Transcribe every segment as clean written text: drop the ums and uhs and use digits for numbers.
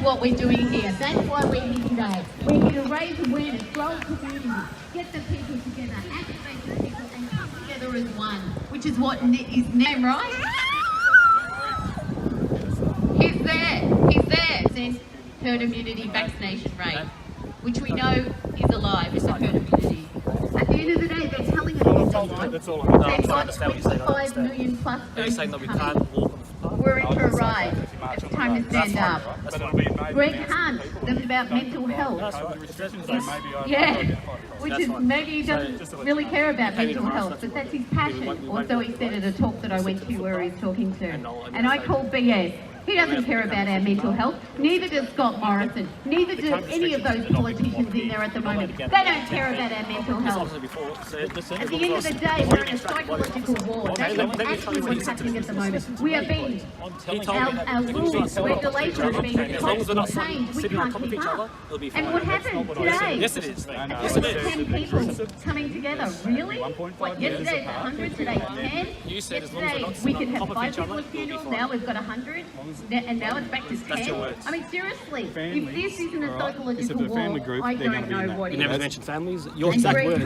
what we're doing here. That's why we're here today. We're here to raise awareness, grow a community, get the people together, activate the people, and come together as one, which is what is name, right? He's there. It says herd immunity vaccination rate, which we know is a lie. It's a herd immunity. At the end of the day, they're telling us what That's all they've got 25 million plus You're saying that we can't walk on the footpath? We're in for a ride. It's time to stand up. Greg Hunt, that's about mental health. Yeah, which is maybe he doesn't really care about mental health, but that's his passion. Also, he said at a talk that I went to where he's talking to, and I call BS. He doesn't care about our mental health. Neither does Scott Morrison. Neither do any of those politicians in there at the moment. They don't care about our mental health. At the end of the day, we're in a psychological war. That's actually what's happening at the moment. We are being, our rules, regulations are being changed. We can't keep up. And what happened today? Yes, it is. Yes, it is. 10 people coming together. Really? What, yesterday's 100, today's 10? Yesterday we could have 5 people at funerals, now we've got 100. And now it's back to 10. I mean, seriously, if this isn't a psychological war, I don't know what You is. never mentioned families. Your exact words.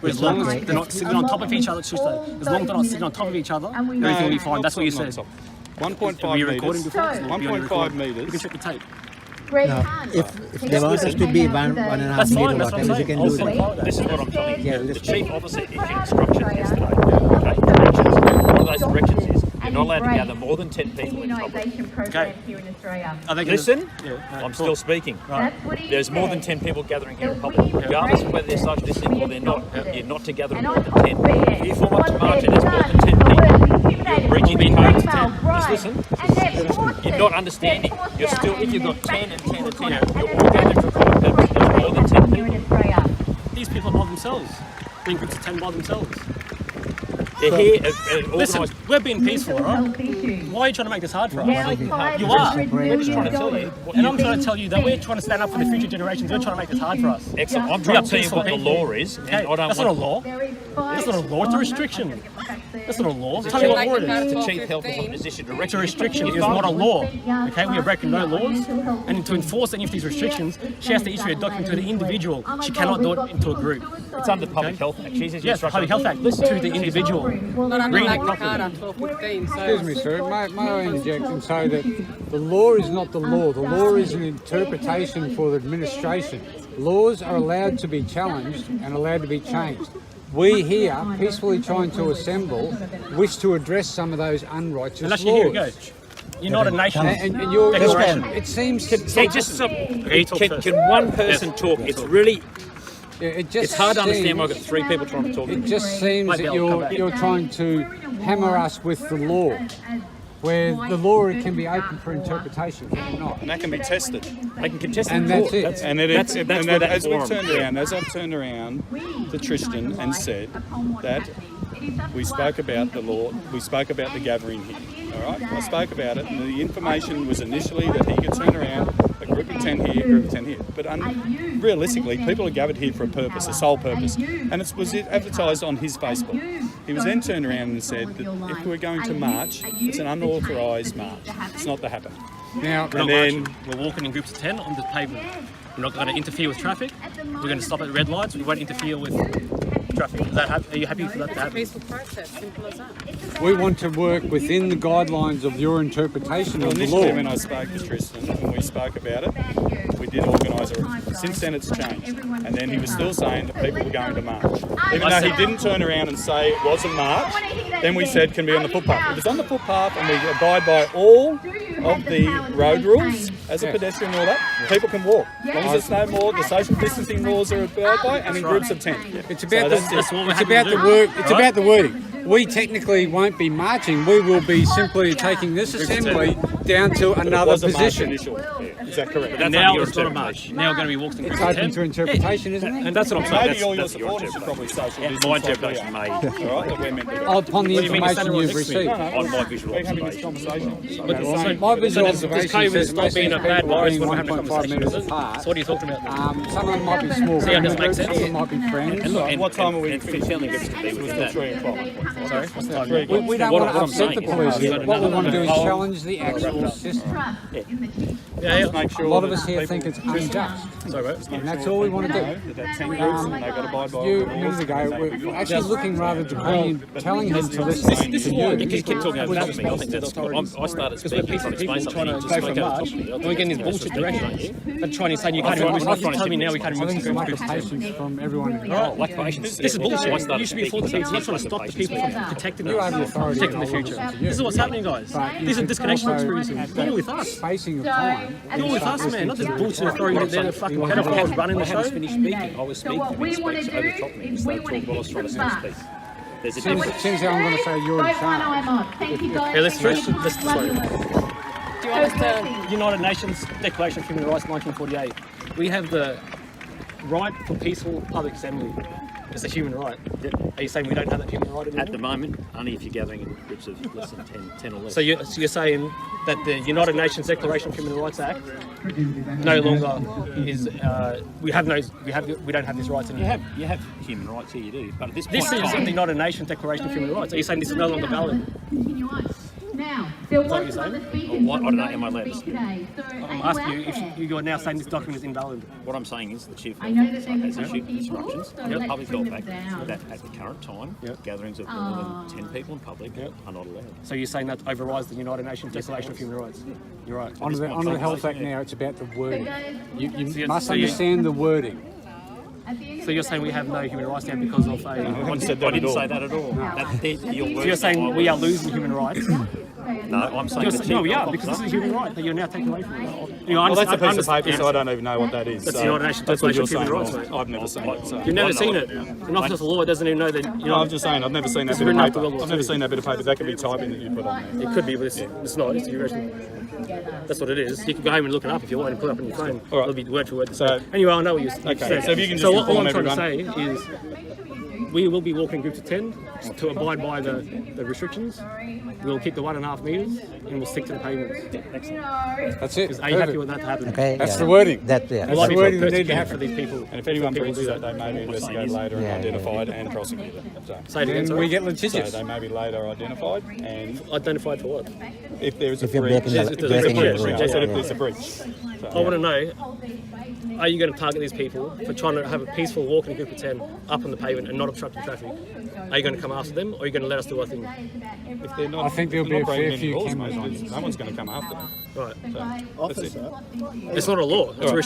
As long as they're not sitting on top of each other, as long as they're not sitting on top of each other, everything will be fine. That's what you said. 1.5 metres. You can check the tape. If they want us to be 1.5 metre, whatever you can do that. This is what I'm telling you. Yeah, The chief officer issued instructions yesterday. Okay? One of those directions is you're not allowed to gather more than 10 people in public. Okay. Here in Australia. Listen, I'm still speaking. There's more than 10 people gathering here in public, regardless of whether they're social distancing or they're not. You're not to gather more than 10. If you form up to march and there's more than 10 people, you're breaching the code. Just listen. You're not understanding. You're still, if you've got 10 and 10 and 10, you're all gathered for a common purpose. There's more than 10 people. These people are by themselves. Being groups of 10 by themselves. They're here Listen, organised. we're being peaceful, right? Why are you trying to make this hard for us? You are. We're just trying to tell you. And I'm trying to tell you that we're trying to stand up for the future generations. You're trying to make this hard for us. Excellent. I'm trying to tell you what the law is. And I don't That's not a law. That's not a law. It's a restriction. That's not a law. Tell me what law it is. The chief health officer has issued It's a restriction. It is not a law. Okay, we are breaking no laws. And to enforce any of these restrictions, she has to issue a document to the individual. She cannot do it into a group. It's under the Public Health Act. Yes, Public Health Act. Listen to the individual. Read it properly. Excuse me, sir. May I interject and say that the law is not the law. The law is an interpretation for the administration. Laws are allowed to be challenged and allowed to be changed. We here, peacefully trying to assemble, wish to address some of those unrighteous And laws. actually, here you go. You're not a nation. And you're, it seems... Can one person talk? It's really... It's hard to understand why I've got 3 people trying to talk. It just seems that you're trying to hammer us with the law, where the law can be open for interpretation, can it not? And that can be tested. They can contest And in court. that's it. And it is, That's where that as we've forum- turned around, as I've turned around to Tristan and said that we spoke about the law, we spoke about the gathering here. All right, I spoke about it, and the information was initially that he could turn around a group of 10 here, a group of 10 here. But realistically, people are gathered here for a purpose, a sole purpose, and it was advertised on his Facebook. He was then turned around and said that if we're going to march, it's an unauthorised march. It's not to happen. Now, We're walking in groups of 10 on the pavement. We're not going to interfere with traffic. We're going to stop at red lights. We won't interfere with traffic. Are you happy for that to happen? Peaceful process, simple as that. we want to work within the guidelines of your interpretation Well, of the initially law. when I spoke to Tristan and we spoke about it, we did organise a... Since then it's changed. And then he was still saying that people were going to march. Even though he didn't turn around and say it was a march, then we said can be on the footpath. If it's on the footpath and we abide by all of the road rules as a pedestrian and all that, people can walk. As long as it's no more, the social distancing laws are abided by and in groups of 10. It's about That's what we're it's happy about to the do. work. It's about the wording. We technically won't be marching. We will be simply taking this assembly down to It another was a march position. initially. Is that correct? And now it's not a march. Now we're going to be walking in It's groups of open 10. to interpretation, isn't it? And that's what I'm saying. Maybe all your that's your supporters are probably social My distancing. interpretation made. All right, that we're meant to do. Upon the What do you mean information standing you've next to me? received. On my visual We're having this observation. conversation. My visual Does observation COVID says stop most being a of bad these people are virus being when we're having a 1.5 conversation? metres Is it? apart. So what are you talking about? Some of them might be small See how this groups, makes some of sense? them might be friends. And look, What time are we and finishing? telling groups to be It was with till that. 3 o'clock. Sorry? What's the time? We don't What want to I'm upset the saying is- police. What we want to do is Oh. challenge the actual justice system. Yeah. Make sure A lot of that us here people- think it's unjust, Sorry, mate. and that's all we want to do. That 10 groups and they've got to abide by You, all a the minute laws. ago, we're actually looking rather to bring in, telling him to listen This to is why you. you keep talking about me. I think that's I started because we're speaking peaceful to people explain trying to something. go for March, and we're getting this bullshit direction. And trying to say you can't remove. You're telling me now we can't I remove think it's a lack groups of of 10. patience from everyone Right, involved. like patience. This is bullshit. You should be for the people. You're trying to stop the people from protecting You are the us, authority. protecting the and I will future. listen to you. This is what's happening, guys. But you These are should disconnection also, experiences. at You're with that us. spacing of time, You're with us, man. Not this bullshit authority that they're fucking pedophiles running the show. Finished speaking. I was So speaking. what we want to do overtop me. is So we that's want to what I was hit trying the to bus. speak. There's a So difference. As soon as I'm going to say you're in vote one, charge. I'm on. Thank you guys. Okay, let's Thank you. let's- Love sorry. you. Do you understand? United Nations Declaration of Human Rights 1948. We have the right for peaceful public assembly. It's a human right. Are you saying we don't have that human right anymore? At the moment, only if you're gathering in groups of less than 10 or less. So you're saying that the United Nations Declaration of Human Rights Act no longer is we don't have these rights anymore. you have human rights here, you do. But at this point, This is in time, the United Nations Declaration of Human Rights. Are you saying this is no longer valid? Continue on. Now, there what was you're other saying? speakers Well, what- who I don't know, were am I allowed to speak speak? today. So I'm are asking you you out there? if you're now saying this document is invalid. what I'm saying is the Chief I know that Health there Officer was has other issued people, instructions so to the let's Public bring Health them Act down. that at the current time, gatherings of more than 10 people in public are not allowed. So you're saying that overrides the United Nations Declaration of Human Rights? You're right. On the Health Act now, it's about the wording. You So must so you- understand the wording. So you're saying we have no human rights now because of a... I didn't say that at all. So you're saying we are losing human rights? No, I'm saying the Chief No, we are, Health because this is a Officer. human right that you're now taking away from us. Well, that's a piece of paper, so I don't even know what that is. That's So the United Nations that's what you're Declaration saying. of Human Rights, I've never seen it. So. You've never seen it. An officer of law doesn't even know that... No, I'm just saying, I've never seen that It's bit of written after paper. World War I've never II. seen that bit of paper. That could be typing that you put on there. It could be, but it's not. It's the original. That's what it is. You can go home and look it up if you want and put it up on your phone. All right. It'll be word for word. So- anyway, I know what you're saying. Okay, so if you can just So all inform I'm trying to everyone. say is we will be walking in groups of 10 to abide by the restrictions. We'll keep the 1.5 metres and we'll stick to the pavements. That's it. Are you happy with that to happen? Okay. That's yeah. the wording. That's yeah. A lot of the people wording are that need to persecuted happen. for these people. And if anyone people breaches do that, they may be investigated later and Yeah, yeah, identified and prosecuted. So, Say it again, Then sorry. we get so litigious. they may be later identified, and Identified for what? if there is a If you're breach, breaking Yes, the if there's a breaking breach, the yeah, rules. I said if yeah. there's a breach. I want to know, are you going to target these people for trying to have a peaceful walk in a group of 10 up on the pavement and not obstructing traffic? Are you going to come after them or are you going to let us do our thing? If they're not, I think there'll if they're be a not breaking fair any few laws, cameras mate, on you. no one's going to come after them. Right. So, that's it. It's not a law, it's a restriction.